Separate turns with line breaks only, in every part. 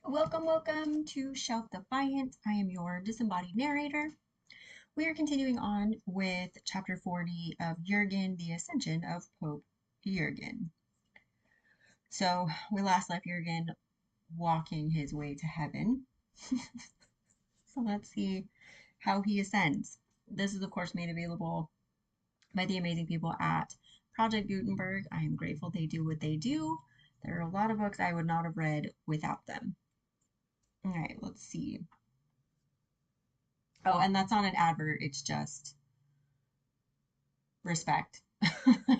Welcome, welcome to Shelf Defiant. I am your disembodied narrator. We are continuing on with chapter 40 of Jurgen, the Ascension of Pope Jurgen. So we last left Jurgen walking his way to heaven. So let's see how he ascends. This is, of course, made available by the amazing people at Project Gutenberg. I am grateful they do what they do. There are a lot of books I would not have read without them. All right, let's see. Oh, and that's not an advert. It's just respect.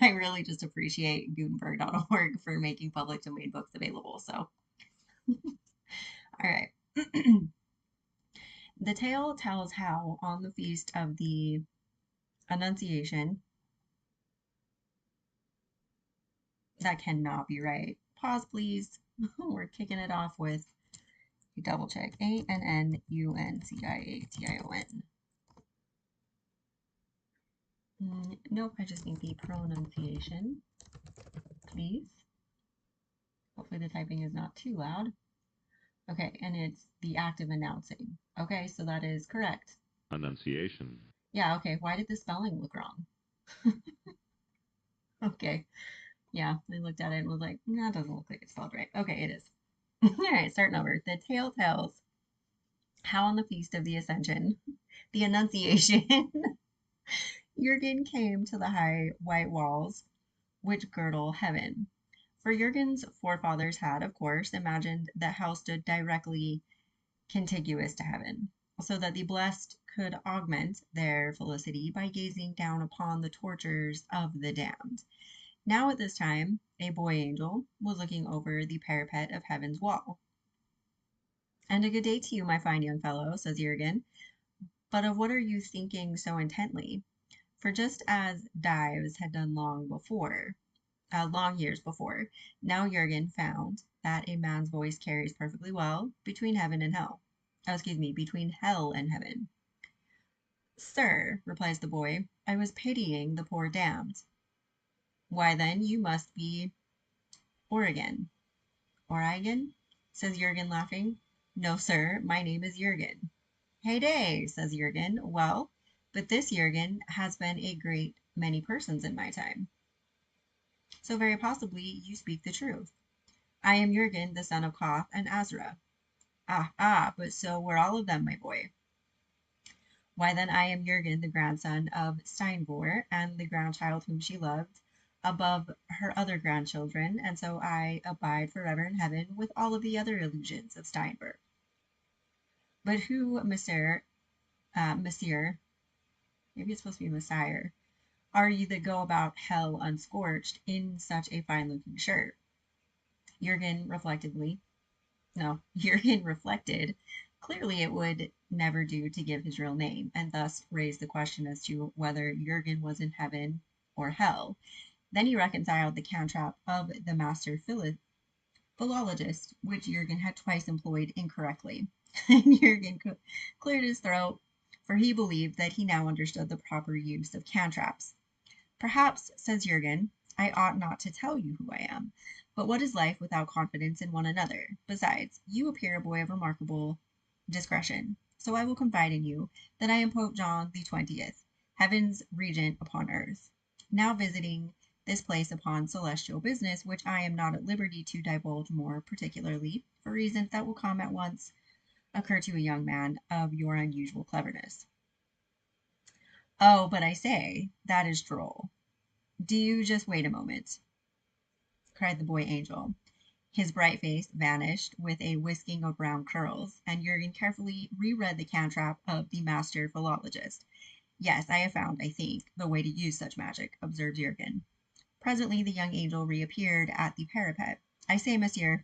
I really just appreciate Gutenberg.org for making public domain books available. So, all right. The tale tells how, on the feast of the Annunciation, that cannot be right. Pause, please. We're kicking it off with a double check. Annunciation. Nope, I just need the pronunciation, please. Hopefully the typing is not too loud. Okay, and it's the act of announcing. Okay, so that is correct.
Annunciation.
Yeah, okay. Why did the spelling look wrong? Okay. Yeah, I looked at it and was like, no, it doesn't look like it's spelled right. Okay, it is. All right, starting over. The tale tells how on the feast of the Ascension, the Annunciation, Jurgen came to the high white walls which girdle heaven. For Jurgen's forefathers had, of course, imagined that hell stood directly contiguous to heaven, so that the blessed could augment their felicity by gazing down upon the tortures of the damned. Now at this time, a boy angel was looking over the parapet of heaven's wall. And a good day to you, my fine young fellow, says Jurgen. But of what are you thinking so intently? For just as Dives had done long years before, now Jurgen found that a man's voice carries perfectly well between heaven and hell. Between hell and heaven. Sir, replies the boy, I was pitying the poor damned. Why then you must be Origen. Origen? Says Jurgen, laughing. No, sir, my name is Jurgen. Heyday, says Jurgen. Well, but this Jurgen has been a great many persons in my time. So very possibly you speak the truth. I am Jurgen, the son of Koth and Azra. But so were all of them, my boy. Why then I am Jurgen, the grandson of Steinvor, and the grandchild whom she loved above her other grandchildren, and so I abide forever in heaven with all of the other illusions of Steinvor. But who, Monsieur, maybe it's supposed to be Messiah, are you that go about hell unscorched in such a fine-looking shirt? Jurgen reflected. Clearly it would never do to give his real name, and thus raised the question as to whether Jurgen was in heaven or hell. Then he reconciled the cantrap of the master philologist, which Jurgen had twice employed incorrectly. And Jurgen cleared his throat, for he believed that he now understood the proper use of cantraps. Perhaps, says Jurgen, I ought not to tell you who I am. But what is life without confidence in one another? Besides, you appear a boy of remarkable discretion. So I will confide in you that I am Pope John the 20th, heaven's regent upon earth, now visiting this place upon celestial business, which I am not at liberty to divulge more particularly, for reasons that will come at once occur to a young man of your unusual cleverness. Oh, but I say, that is droll. Do you just wait a moment, cried the boy angel. His bright face vanished with a whisking of brown curls, and Jurgen carefully reread the cantrap of the master philologist. Yes, I have found, I think, the way to use such magic, observed Jurgen. Presently the young angel reappeared at the parapet. I say, monsieur.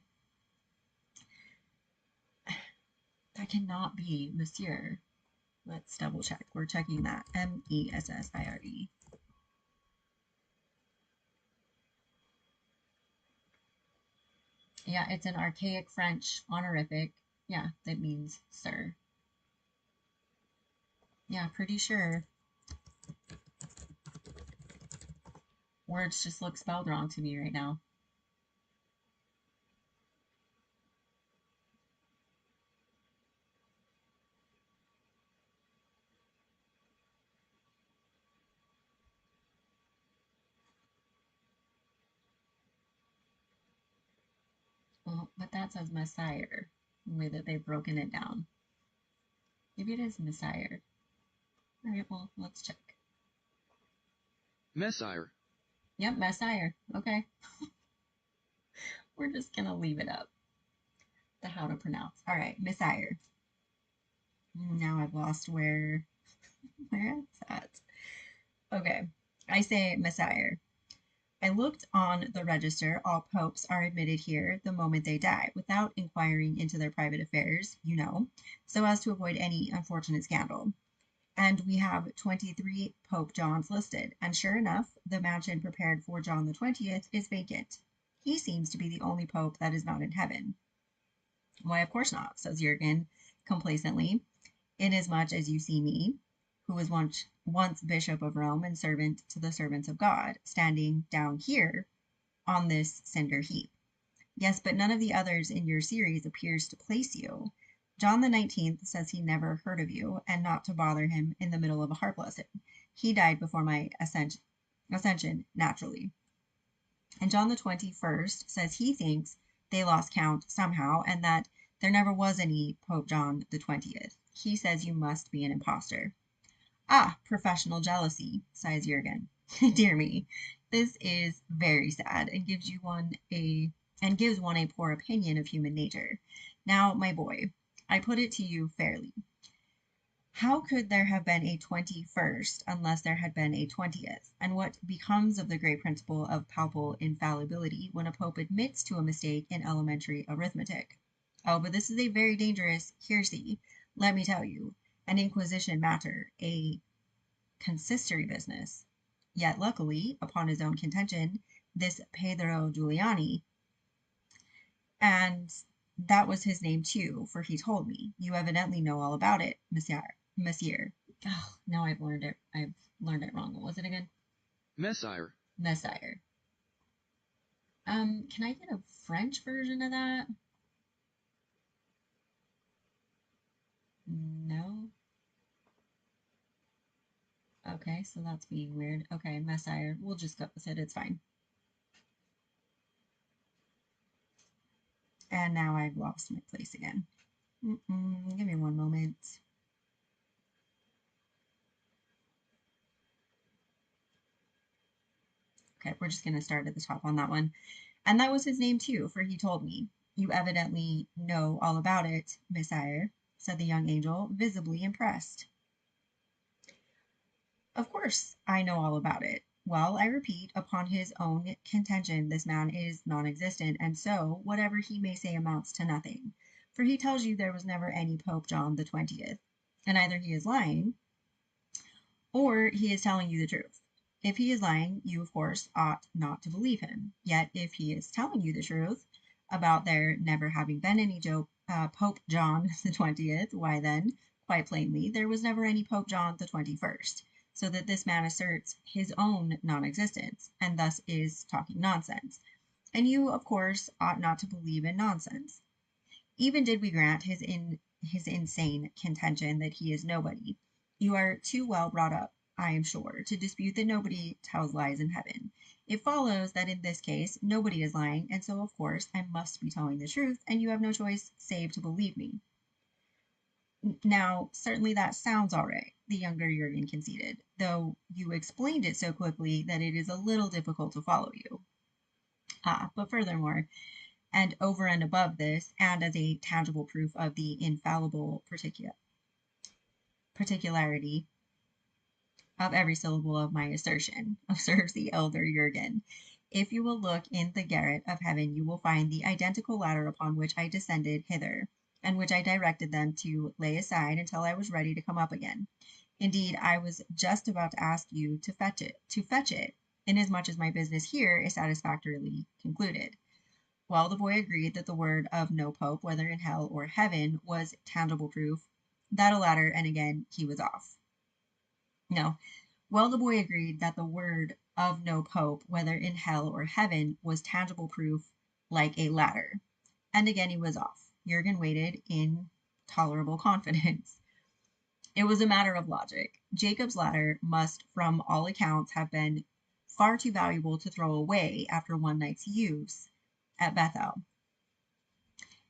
That cannot be monsieur. Let's double check. We're checking that. Messire. Yeah, it's an archaic French honorific. Yeah, that means sir. Yeah, pretty sure. Words just look spelled wrong to me right now. that says Messiah, the way that they've broken it down. Maybe it is Messiah. All right, well, let's check.
Messiah.
Yep, Messiah. Okay. We're just going to leave it up. The how to pronounce. All right, Messiah. Now I've lost where it's at. Okay, I say Messiah. I looked on the register. All popes are admitted here the moment they die, without inquiring into their private affairs, so as to avoid any unfortunate scandal. And we have 23 Pope Johns listed, and sure enough, the mansion prepared for John the 20th is vacant. He seems to be the only pope that is not in heaven. Why, of course not, says Jurgen complacently, inasmuch as you see me, who was once Bishop of Rome and servant to the servants of God, standing down here on this cinder heap. Yes, but none of the others in your series appears to place you. John the 19th says he never heard of you, and not to bother him in the middle of a harp lesson. He died before my ascension, naturally. And John the 21st says he thinks they lost count somehow, and that there never was any Pope John the 20th. He says you must be an impostor. Ah, professional jealousy, sighs Jurgen. Dear me, this is very sad, and gives one a poor opinion of human nature. Now, my boy, I put it to you fairly. How could there have been a 21st unless there had been a 20th? And what becomes of the great principle of papal infallibility when a pope admits to a mistake in elementary arithmetic? Oh, but this is a very dangerous heresy, let me tell you, an inquisition matter, a consistory business. Yet luckily, upon his own contention, this Pedro Giuliani, and that was his name too, for he told me. You evidently know all about it, Monsieur. Oh, now I've learned it. I've learned it wrong. What was it again?
Messiah.
Messiah. Can I get a French version of that? No. Okay, so that's being weird. Okay, Messiah. We'll just go with it. It's fine. And now I've lost my place again. Give me one moment. Okay, we're just going to start at the top on that one. And that was his name too, for he told me. You evidently know all about it, Messiah, said the young angel, visibly impressed. Of course, I know all about it. Well, I repeat, upon his own contention, this man is non-existent, and so whatever he may say amounts to nothing. For he tells you there was never any Pope John the 20th, and either he is lying, or he is telling you the truth. If he is lying, you, of course, ought not to believe him. Yet if he is telling you the truth about there never having been any Pope John the 20th, why then, quite plainly, there was never any Pope John the 21st, so that this man asserts his own non-existence, and thus is talking nonsense. And you, of course, ought not to believe in nonsense. Even did we grant his insane contention that he is nobody, you are too well brought up, I am sure, to dispute that nobody tells lies in heaven. It follows that in this case nobody is lying, and so of course I must be telling the truth, and you have no choice save to believe me. Now, certainly that sounds all right, the younger Jurgen conceded, though you explained it so quickly that it is a little difficult to follow you. But furthermore, and over and above this, and as a tangible proof of the infallible particularity of every syllable of my assertion, observes the elder Jurgen. If you will look in the garret of heaven, you will find the identical ladder upon which I descended hither, and which I directed them to lay aside until I was ready to come up again. Indeed, I was just about to ask you to fetch it, inasmuch as my business here is satisfactorily concluded. Well, the boy agreed that the word of no pope, whether in hell or heaven, was tangible proof that a ladder, and again he was off. No. Well, the boy agreed that the word of no pope, whether in hell or heaven, was tangible proof like a ladder. And again he was off. Jurgen waited in tolerable confidence. It was a matter of logic. Jacob's ladder must, from all accounts, have been far too valuable to throw away after one night's use at Beth-El.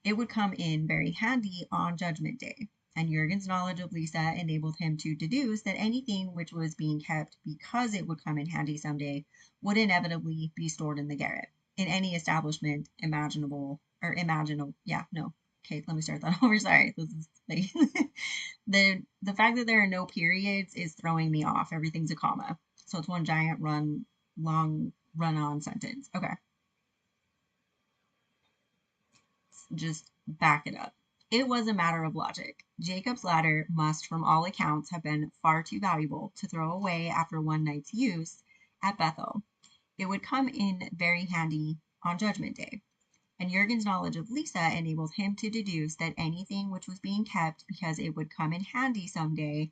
It would come in very handy on Judgment Day, and Jurgen's knowledge of Lisa enabled him to deduce that anything which was being kept because it would come in handy someday would inevitably be stored in the garret, in any establishment imaginable, or imaginable, yeah, no. Okay, let me start that over. Sorry, this is like the fact that there are no periods is throwing me off. Everything's a comma. So it's one giant long run-on sentence. Okay. Just back it up. It was a matter of logic. Jacob's ladder must, from all accounts, have been far too valuable to throw away after one night's use at Beth-El. It would come in very handy on Judgment Day, and Jurgen's knowledge of Lisa enabled him to deduce that anything which was being kept because it would come in handy someday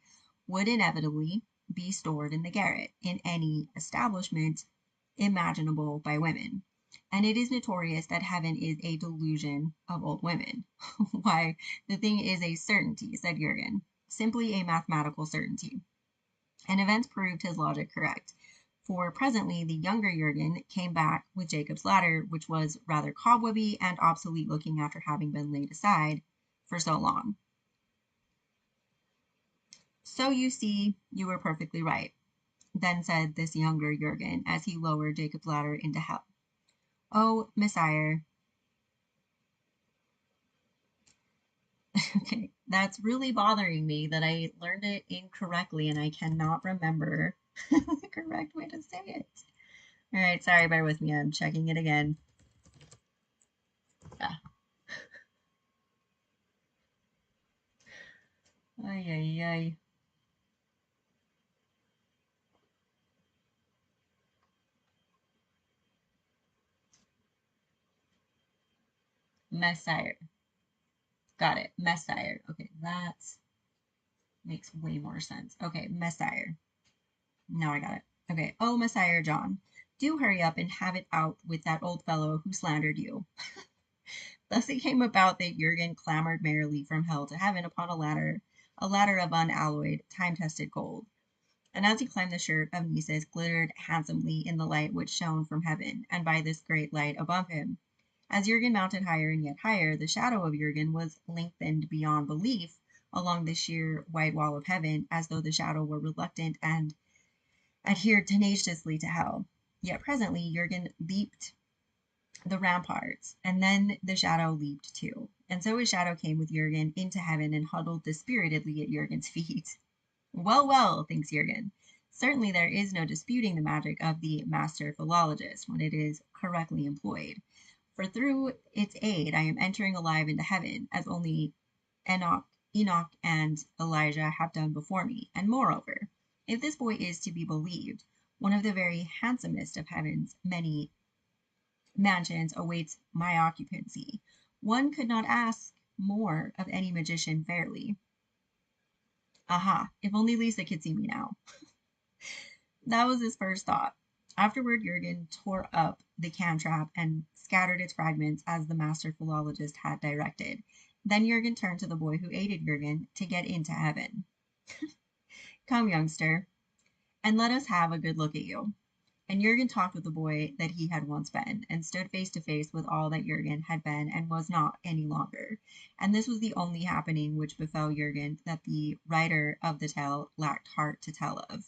would inevitably be stored in the garret, in any establishment imaginable by women. And it is notorious that heaven is a delusion of old women. Why, the thing is a certainty, said Jurgen, simply a mathematical certainty. And events proved his logic correct. For presently the younger Jurgen came back with Jacob's ladder, which was rather cobwebby and obsolete looking after having been laid aside for so long. So you see, you were perfectly right, then said this younger Jurgen as he lowered Jacob's ladder into hell. Oh, Messiah. Okay, that's really bothering me that I learned it incorrectly and I cannot remember the correct way to say it. All right, sorry, bear with me. I'm checking it again. Yeah. Ay, ay, ay. Messiah. Got it. Messiah. Okay, that makes way more sense. Okay, Messiah. Now I got it. Okay. Oh, Messiah John, do hurry up and have it out with that old fellow who slandered you. Thus it came about that Jurgen clambered merrily from hell to heaven upon a ladder of unalloyed, time-tested gold. And as he climbed, the shirt of Nisus glittered handsomely in the light which shone from heaven, and by this great light above him. As Jurgen mounted higher and yet higher, the shadow of Jurgen was lengthened beyond belief along the sheer white wall of heaven, as though the shadow were reluctant and adhered tenaciously to hell. Yet presently Jurgen leaped the ramparts, and then the shadow leaped too. And so his shadow came with Jurgen into heaven and huddled dispiritedly at Jurgen's feet. Well, well, thinks Jurgen. Certainly there is no disputing the magic of the master philologist when it is correctly employed. For through its aid I am entering alive into heaven, as only Enoch and Elijah have done before me. And moreover, if this boy is to be believed, one of the very handsomest of heaven's many mansions awaits my occupancy. One could not ask more of any magician fairly. Aha, if only Lisa could see me now. That was his first thought. Afterward, Jurgen tore up the cantrap and scattered its fragments as the master philologist had directed. Then Jurgen turned to the boy who aided Jurgen to get into heaven. Come, youngster, and let us have a good look at you. And Jurgen talked with the boy that he had once been, and stood face to face with all that Jurgen had been and was not any longer. And this was the only happening which befell Jurgen that the writer of the tale lacked heart to tell of.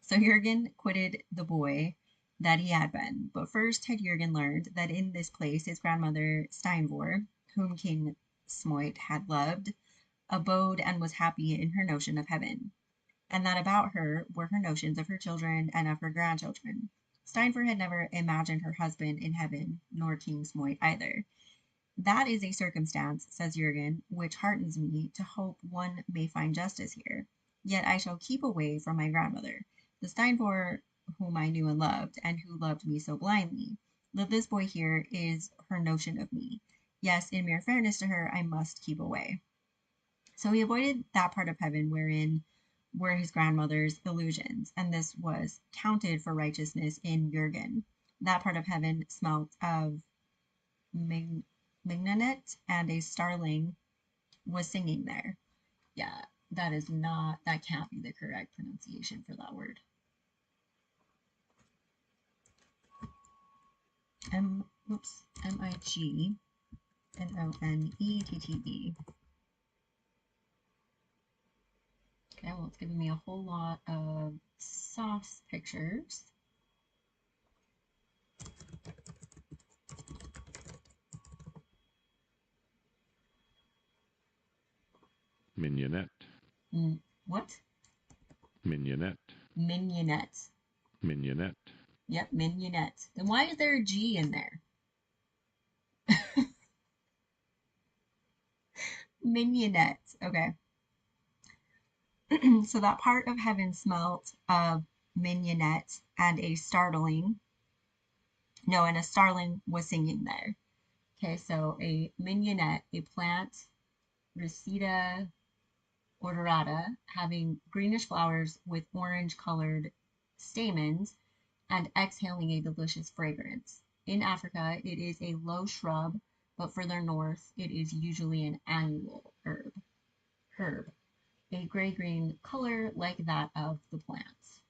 So Jurgen quitted the boy that he had been, but first had Jurgen learned that in this place his grandmother Steinvor, whom King Smoit had loved, abode and was happy in her notion of heaven, and that about her were her notions of her children and of her grandchildren. Steinfurt had never imagined her husband in heaven, nor King Smoit either. That is a circumstance, says Jurgen, which heartens me to hope one may find justice here. Yet I shall keep away from my grandmother, the Steinfurt whom I knew and loved, and who loved me so blindly. That this boy here is her notion of me. Yes, in mere fairness to her, I must keep away. So he avoided that part of heaven wherein were his grandmother's illusions, and this was counted for righteousness in Jurgen. That part of heaven smelt of mignonet, and a starling was singing there. Yeah, that can't be the correct pronunciation for that word. M-I-G N-O-N-E-T-T-E. Okay, well, it's giving me a whole lot of sauce pictures.
Mignonette.
What?
Mignonette.
Mignonette.
Mignonette.
Yep, mignonette. Then why is there a G in there? Mignonette. Okay. So that part of heaven smelt of mignonette and a starling. No, and a starling was singing there. Okay, so a mignonette, a plant, Reseda odorata, having greenish flowers with orange colored stamens and exhaling a delicious fragrance. In Africa, it is a low shrub, but further north, it is usually an annual herb, a gray-green color like that of the plants.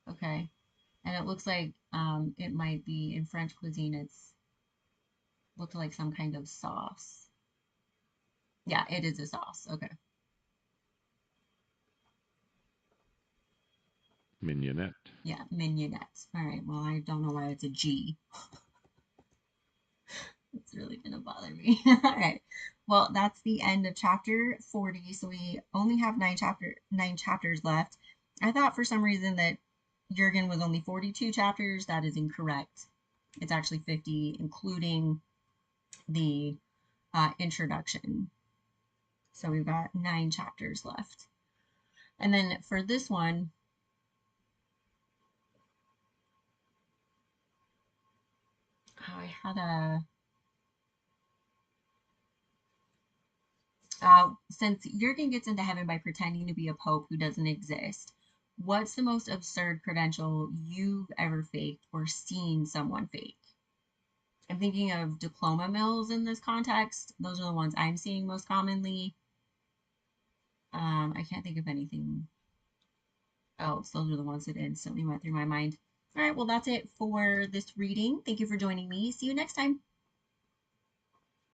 Okay, and it looks like it might be in French cuisine. It's looked like some kind of sauce. Yeah, it is a sauce. Okay.
Mignonette.
Yeah, mignonette. All right. Well, I don't know why it's a G. It's really gonna bother me. All right. Well, that's the end of chapter 40. So we only have nine chapters left. I thought for some reason that Jurgen was only 42 chapters. That is incorrect. It's actually 50, including the introduction. So we've got 9 chapters left. And then for this one, I had a since Jurgen gets into heaven by pretending to be a pope who doesn't exist, what's the most absurd credential you've ever faked or seen someone fake? I'm thinking of diploma mills in this context. Those are the ones I'm seeing most commonly. I can't think of anything else. Those are the ones that instantly went through my mind. All right, well, that's it for this reading. Thank you for joining me. See you next time.